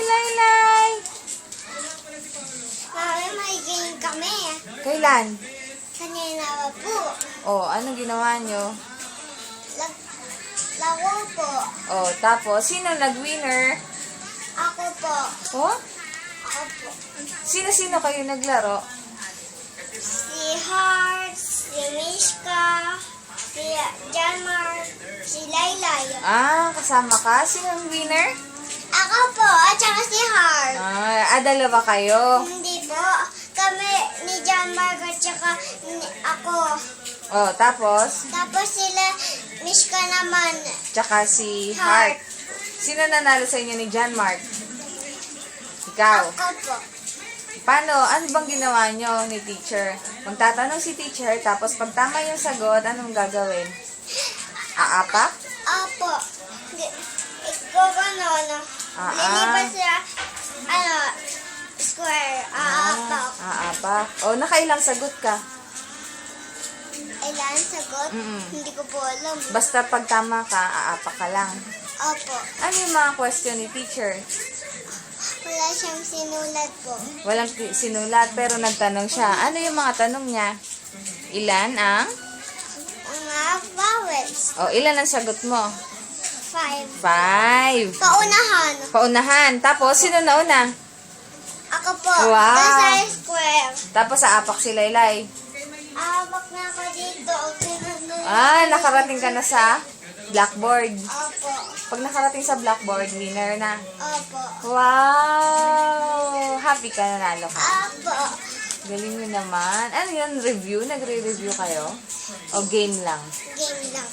Laylay! Mami, may game kami. Kailan? Kanina po. Oh, anong ginawa nyo? Laro po. Oh, tapos, sino nag-winner? Ako po. Oh? Ako po. Sino-sino kayo naglaro? Si Heart, si Mishka, si Janmar, si Laylay. Ah, kasama ka? Sino ang winner? Ako po, at saka si Heart. Dalawa kayo. Hindi po. Kami ni Janmar at saka ako. Oh, tapos, Tapos sila, Mishka naman. tsaka si Heart. Sino nanalo sa inyo ni John Mark? Ikaw. Ako po. Paano? Ano bang ginawa nyo ni teacher? Magtatanong si teacher, tapos pag tama yung sagot, anong gagawin? Aapak? Apo. Ikaw ano? Lilipas sa, square. Aapak. Aapak. O, nakailang sagot ka? Ilan sagot? Mm-mm. Hindi ko po alam. Basta pag tama ka, aapak ka lang. Opo. Ano yung mga question ni teacher? Wala siyang sinulat po. Walang sinulat, pero nagtanong siya. Ano yung mga tanong niya? Ilan ang? Mga vowels. O, ilan ang sagot mo? 5. 5. Paunahan. Paunahan. Tapos, sino nauna? Ako po. Wow. Nasa square. Tapos, aapak si Laylay. Abak na ako dito. Nakarating ka na sa blackboard. Opo. Pag nakarating sa blackboard, winner na. Opo. Wow! Happy ka, nanalo ka. Opo. Galing mo naman. Ano yun? Review? Nagre-review kayo? O game lang? Game lang.